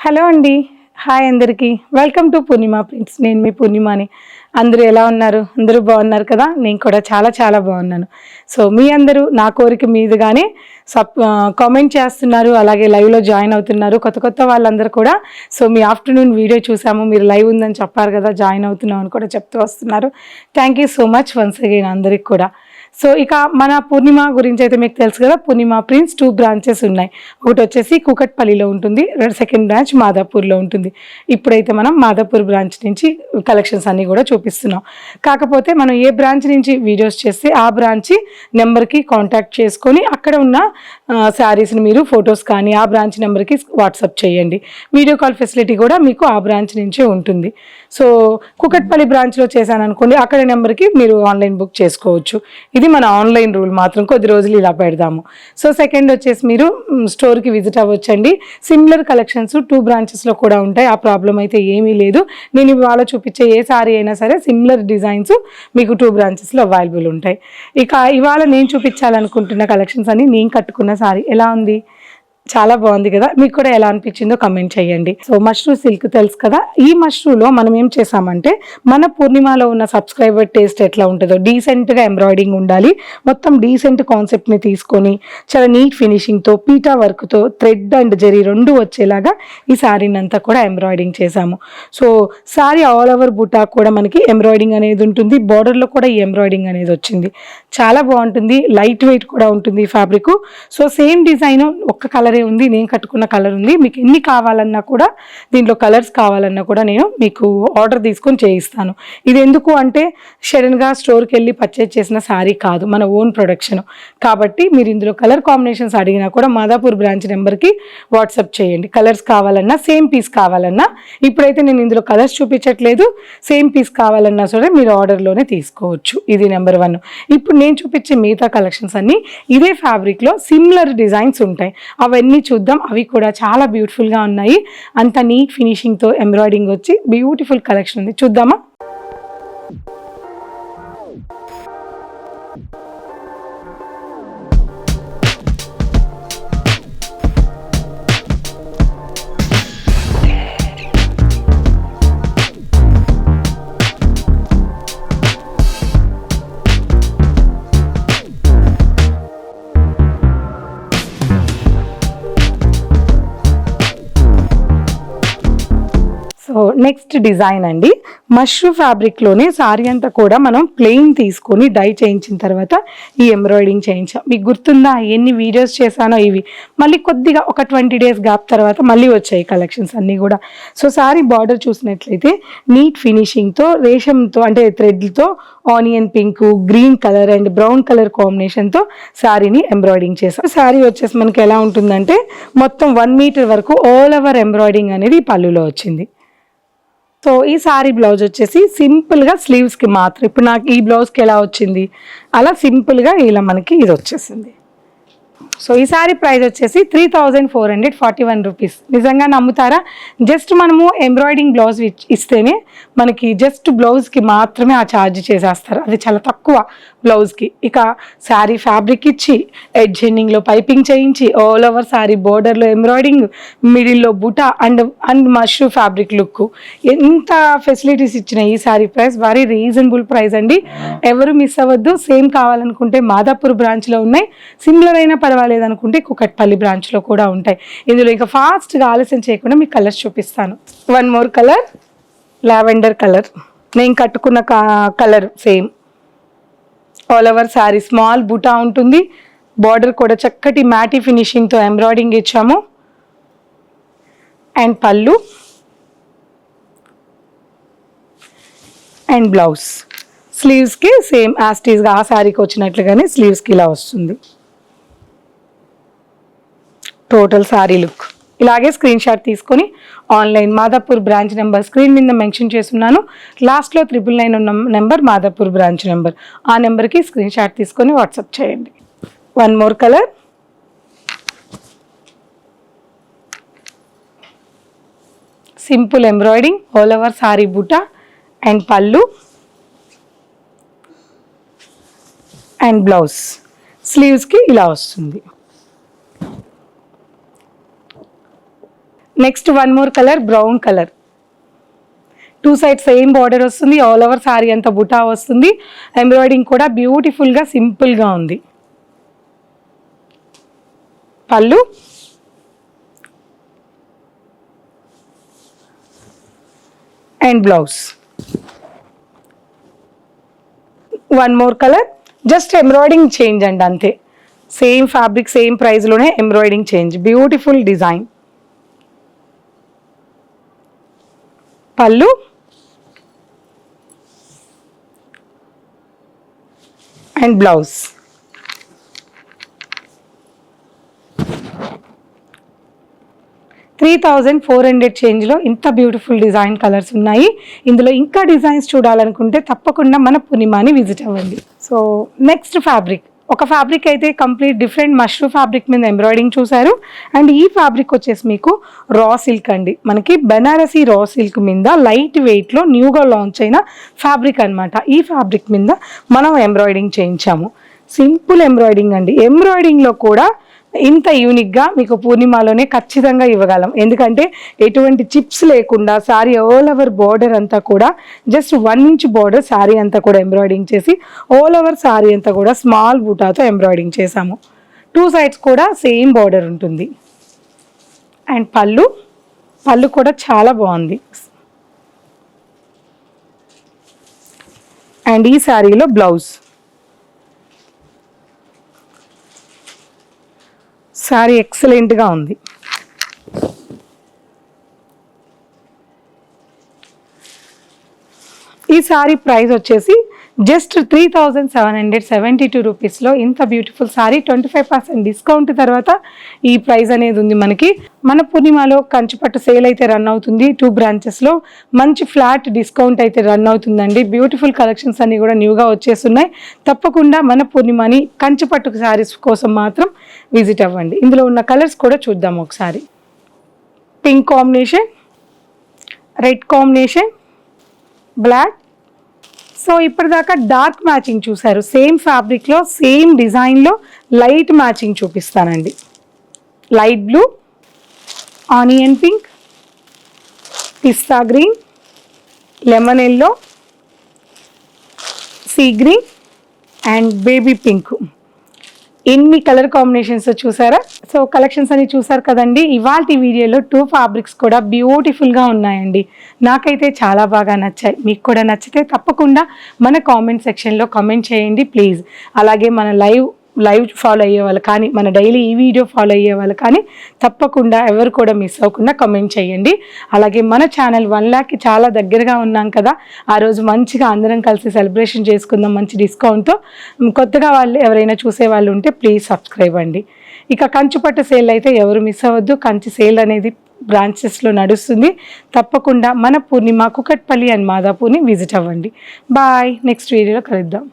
Hello అండి. Hi అందరికీ. Welcome to Purnima prints. నేను మీ పూర్ణిమని. అందరూ ఎలా ఉన్నారు? అందరూ బాగున్నారు కదా? నేను కూడా చాలా చాలా బాగున్నాను. సో మీ అందరూ నా కోరిక మీదుగానే కామెంట్ చేస్తున్నారు, అలాగే లైవ్లో జాయిన్ అవుతున్నారు కొత్త కొత్త వాళ్ళందరూ కూడా. సో మీ ఆఫ్టర్నూన్ వీడియో చూసాము, మీరు లైవ్ ఉందని చెప్పారు కదా, జాయిన్ అవుతున్నాం అని కూడా చెప్తూ వస్తున్నారు. Thank you so much once again అందరికి కూడా. సో ఇక మన పూర్ణిమ గురించి అయితే మీకు తెలుసు కదా, పూర్ణిమ ప్రింట్స్ 2 బ్రాంచెస్ ఉన్నాయి. ఒకటి వచ్చేసి కూకట్పల్లిలో ఉంటుంది, సెకండ్ బ్రాంచ్ మాదాపూర్లో ఉంటుంది. ఇప్పుడైతే మనం మాదాపూర్ బ్రాంచ్ నుంచి కలెక్షన్స్ అన్నీ కూడా చూపిస్తున్నాం. కాకపోతే మనం ఏ బ్రాంచ్ నుంచి వీడియోస్ చేస్తే ఆ బ్రాంచ్ నెంబర్కి కాంటాక్ట్ చేసుకొని అక్కడ ఉన్న శారీస్ని మీరు ఫొటోస్ కానీ ఆ బ్రాంచ్ నెంబర్కి వాట్సాప్ చేయండి. వీడియో కాల్ ఫెసిలిటీ కూడా మీకు ఆ బ్రాంచ్ నుంచే ఉంటుంది. సో కూకట్పల్లి బ్రాంచ్లో చేశాను అనుకోండి, అక్కడ నెంబర్కి మీరు ఆన్లైన్ బుక్ చేసుకోవచ్చు. ఇది మన ఆన్లైన్ రూల్, మాత్రం కొద్ది రోజులు ఇలా పెడదాము. సో సెకండ్ వచ్చేసి మీరు స్టోర్కి విజిట్ అవ్వచ్చండి. సిమిలర్ కలెక్షన్స్ 2 బ్రాంచెస్లో కూడా ఉంటాయి, ఆ ప్రాబ్లం అయితే ఏమీ లేదు. నేను ఇవాళ చూపించే ఏ సారీ అయినా సరే సిమిలర్ డిజైన్స్ మీకు 2 బ్రాంచెస్లో అవైలబుల్ ఉంటాయి. ఇక ఇవాళ నేను చూపించాలనుకుంటున్న కలెక్షన్స్ అని నేను కట్టుకున్న సారీ ఎలా ఉంది? చాలా బాగుంది కదా. మీకు కూడా ఎలా అనిపించిందో కమెంట్ చేయండి. సో మష్రూ సిల్క్ తెలుసు కదా, ఈ మష్రూలో మనం ఏం చేసామంటే మన పూర్ణిమలో ఉన్న సబ్స్క్రైబర్ టేస్ట్ ఎట్లా ఉంటుందో, డీసెంట్గా ఎంబ్రాయిడింగ్ ఉండాలి, మొత్తం డీసెంట్ కాన్సెప్ట్ని తీసుకొని చాలా నీట్ ఫినిషింగ్తో పీటా వర్క్తో థ్రెడ్ అండ్ జరీ 2 వచ్చేలాగా ఈ శారీని అంతా కూడా ఎంబ్రాయిడింగ్ చేసాము. So sari all over buta కూడా మనకి ఎంబ్రాయిడింగ్ అనేది ఉంటుంది, బార్డర్లో కూడా ఈ ఎంబ్రాయిడింగ్ అనేది వచ్చింది. చాలా బాగుంటుంది, లైట్ వెయిట్ కూడా ఉంటుంది ఫ్యాబ్రిక్. సో సేమ్ డిజైన్ ఒక్క కలర్ ఉంది, నేను కట్టుకున్న కలర్ ఉంది. మీకు ఎన్ని కావాలన్నా కూడా, దీంట్లో కలర్స్ కావాలన్నా కూడా నేను మీకు ఆర్డర్ తీసుకొని చేయిస్తాను. ఇది ఎందుకు అంటే సడన్గా స్టోర్కి వెళ్ళి పర్చేజ్ చేసిన శారీ కాదు, మన ఓన్ ప్రొడక్షన్ కాబట్టి మీరు ఇందులో కలర్ కాంబినేషన్స్ అడిగినా కూడా మాదాపూర్ బ్రాంచ్ నెంబర్కి వాట్సాప్ చేయండి. కలర్స్ కావాలన్నా, సేమ్ పీస్ కావాలన్నా, ఇప్పుడైతే నేను ఇందులో కలర్స్ చూపించట్లేదు, సేమ్ పీస్ కావాలన్నా సరే మీరు ఆర్డర్లోనే తీసుకోవచ్చు. ఇది నెంబర్ 1. ఇప్పుడు నేను చూపించే మిగతా కలెక్షన్స్ అన్నీ ఇదే ఫ్యాబ్రిక్లో సిమిలర్ డిజైన్స్ ఉంటాయి, అవన్నీ చూద్దాం. అవి కూడా చాలా బ్యూటిఫుల్గా ఉన్నాయి, అంత నీట్ ఫినిషింగ్తో ఎంబ్రాయిడింగ్ వచ్చి బ్యూటిఫుల్ కలెక్షన్ ఉంది. చూద్దామా? సో నెక్స్ట్ డిజైన్ అండి, మష్రూ ఫ్యాబ్రిక్లోనే సారీ అంతా కూడా మనం ప్లెయిన్ తీసుకొని డై చేయించిన తర్వాత ఈ ఎంబ్రాయిడింగ్ చేయించాం. మీకు గుర్తుందా ఎన్ని వీడియోస్ చేశానో? ఇవి మళ్ళీ కొద్దిగా ఒక 20 days గ్యాప్ తర్వాత మళ్ళీ వచ్చాయి కలెక్షన్స్ అన్నీ కూడా. సో సారీ బార్డర్ చూసినట్లయితే నీట్ ఫినిషింగ్తో రేషంతో అంటే థ్రెడ్తో onion pink, green colour and brown colour కాంబినేషన్తో శారీని ఎంబ్రాయిడింగ్ చేసాం. శారీ వచ్చేసి మనకి ఎలా ఉంటుందంటే మొత్తం 1 మీటర్ వరకు ఆల్ ఓవర్ ఎంబ్రాయిడింగ్ అనేది పళ్ళులో వచ్చింది. సో ఈ సారీ బ్లౌజ్ వచ్చేసి సింపుల్గా స్లీవ్స్కి మాత్రం, ఇప్పుడు నాకు ఈ బ్లౌజ్కి ఎలా వచ్చింది అలా సింపుల్గా ఇలా మనకి ఇది వచ్చేసింది. సో ఈ సారీ ప్రైస్ వచ్చేసి 3441 రూపీస్. నిజంగా నమ్ముతారా? జస్ట్ మనము ఎంబ్రాయిడింగ్ బ్లౌజ్ ఇస్తేనే మనకి జస్ట్ బ్లౌజ్కి మాత్రమే ఆ ఛార్జ్ చేసేస్తారు, అది చాలా తక్కువ బ్లౌజ్కి. ఇక శారీ ఫ్యాబ్రిక్ ఇచ్చి ఎడ్జ్ ఎండింగ్లో పైపింగ్ చేయించి ఆల్ ఓవర్ శారీ బోర్డర్లో ఎంబ్రాయిడింగ్, మిడిల్లో buta and mashru fabric look, ఎంత ఫెసిలిటీస్ ఇచ్చిన ఈ sari price very reasonable price అండి. ఎవరు మిస్ అవ్వద్దు. సేమ్ కావాలనుకుంటే మాదాపూర్ బ్రాంచ్లో ఉన్నాయి, సిమిలర్ అయినా పర్వాలేదనుకుంటే కూకట్పల్లి బ్రాంచ్లో కూడా ఉంటాయి. ఇందులో ఇంకా ఫాస్ట్గా ఆలస్యం చేయకుండా మీకు కలర్స్ చూపిస్తాను. 1 more కలర్, లావెండర్ కలర్, నేను కట్టుకున్న colour same all over sari small buta ఉంటుంది, బార్డర్ కూడా చక్కటి మ్యాటీ ఫినిషింగ్తో ఎంబ్రాయిడింగ్ ఇచ్చాము అండ్ పళ్ళు అండ్ బ్లౌజ్. స్లీవ్స్కి సేమ్ యాస్టీస్గా ఆ శారీకి వచ్చినట్లుగానే స్లీవ్స్కి ఇలా వస్తుంది. టోటల్ శారీ లుక్ ఇలాగే స్క్రీన్ షాట్ తీసుకొని online Madhapur branch number screen మీద మెన్షన్ చేస్తున్నాను, లాస్ట్లో 999 ఉన్న నెంబర్ మాదాపూర్ బ్రాంచ్ నెంబర్, ఆ నెంబర్కి స్క్రీన్ షాట్ తీసుకొని వాట్సాప్ చేయండి. 1 more colour, simple embroidering all over sari బుటా అండ్ పళ్ళు అండ్ బ్లౌజ్. స్లీవ్స్కి ఇలా వస్తుంది. Next one more colour, brown colour. 2 side same border వస్తుంది. ఆల్ ఓవర్ సారీ అంతా బుటా వస్తుంది. ఎంబ్రాయిడింగ్ కూడా బ్యూటిఫుల్గా సింపుల్గా ఉంది. పళ్ళు and blouse. One more colour, just embroidering change అండి అంతే. సేమ్ ఫ్యాబ్రిక్ సేమ్ ప్రైస్లోనే ఎంబ్రాయిడింగ్ చేంజ్. Beautiful design. పళ్ళు అండ్ బ్లౌజ్. $3,400 చేంజ్లో ఇంత బ్యూటిఫుల్ డిజైన్ కలర్స్ ఉన్నాయి. ఇందులో ఇంకా డిజైన్స్ చూడాలనుకుంటే తప్పకుండా మన పూర్ణిమాని విజిట్ అవ్వండి. సో నెక్స్ట్ ఫ్యాబ్రిక్, ఒక ఫ్యాబ్రిక్ అయితే కంప్లీట్ డిఫరెంట్ మష్రూ ఫ్యాబ్రిక్ మీద ఎంబ్రాయిడింగ్ చూసారు. అండ్ ఈ ఫ్యాబ్రిక్ వచ్చేసి మీకు రా సిల్క్ అండి. మనకి బెనారసీ రా సిల్క్ మీద లైట్ వెయిట్లో న్యూగా లాంచ్ అయిన ఫ్యాబ్రిక్ అనమాట. ఈ ఫ్యాబ్రిక్ మీద మనం ఎంబ్రాయిడింగ్ చేయించాము. సింపుల్ ఎంబ్రాయిడింగ్ అండి. ఎంబ్రాయిడింగ్లో కూడా ఇంత యూనిక్గా మీకు పూర్ణిమాలోనే ఖచ్చితంగా ఇవ్వగలం. ఎందుకంటే ఎటువంటి చిప్స్ లేకుండా శారీ ఆల్ ఓవర్ బార్డర్ అంతా కూడా జస్ట్ 1 ఇంచ్ బార్డర్ శారీ అంతా కూడా ఎంబ్రాయిడింగ్ చేసి ఆల్ ఓవర్ శారీ అంతా కూడా స్మాల్ బూటాతో ఎంబ్రాయిడింగ్ చేసాము. 2 సైడ్స్ కూడా సేమ్ బార్డర్ ఉంటుంది. అండ్ పళ్ళు కూడా చాలా బాగుంది. అండ్ ఈ శారీలో బ్లౌజ్. శారీ ఎక్సలెంట్గా ఉంది. ఈ శారీ ప్రైస్ వచ్చేసి జస్ట్ 3,772 రూపీస్లో ఇంత బ్యూటిఫుల్ శారీ 25% డిస్కౌంట్ తర్వాత ఈ ప్రైస్ అనేది ఉంది మనకి. మన పూర్ణిమాలో కంచిపట్టు సేల్ అయితే రన్ అవుతుంది. 2 బ్రాంచెస్లో మంచి ఫ్లాట్ డిస్కౌంట్ అయితే రన్ అవుతుందండి. బ్యూటిఫుల్ కలెక్షన్స్ అన్నీ కూడా న్యూగా వచ్చేస్తున్నాయి. తప్పకుండా మన పూర్ణిమాని కంచిపట్టు శారీస్ కోసం మాత్రం విజిట్ అవ్వండి. ఇందులో ఉన్న కలర్స్ కూడా చూద్దాం ఒకసారి. Pink combination, red combination, black. So ఇప్పటిదాకా డార్క్ మ్యాచింగ్ చూసారు. సేమ్ ఫ్యాబ్రిక్లో సేమ్ డిజైన్లో లైట్ మ్యాచింగ్ చూపిస్తానండి. Light blue, onion pink, pista green, lemon yellow, sea green and baby pink. ఎన్ని కలర్ కాంబినేషన్స్ చూసారా? సో కలెక్షన్స్ అని చూసారు కదండి. ఇవాల్టి వీడియోలో 2 ఫ్యాబ్రిక్స్ కూడా బ్యూటిఫుల్గా ఉన్నాయండి. నాకైతే చాలా బాగా నచ్చాయి. మీకు కూడా నచ్చితే తప్పకుండా మన కామెంట్ సెక్షన్లో కామెంట్ చేయండి ప్లీజ్. అలాగే మన లైవ్ ఫాలో అయ్యే వాళ్ళు కానీ, మన డైలీ ఈ వీడియో ఫాలో అయ్యే వాళ్ళు కానీ తప్పకుండా ఎవరు కూడా మిస్ అవ్వకుండా కామెంట్ చేయండి. అలాగే మన ఛానల్ 1 లాఖ్కి చాలా దగ్గరగా ఉన్నాం కదా, ఆ రోజు మంచిగా అందరం కలిసి సెలబ్రేషన్ చేసుకుందాం మంచి డిస్కౌంట్తో. కొత్తగా వాళ్ళు ఎవరైనా చూసే వాళ్ళు ఉంటే ప్లీజ్ సబ్స్క్రైబ్ అండి. ఇక కంచిపట్టు సేల్ అయితే ఎవరు మిస్ అవ్వద్దు. కంచి సేల్ అనేది బ్రాంచెస్లో నడుస్తుంది. తప్పకుండా మన పూర్ణిమ కుకట్పల్లి అండ్ మాదాపూర్ని విజిట్ అవ్వండి. బాయ్. నెక్స్ట్ వీడియోలో కలుద్దాం.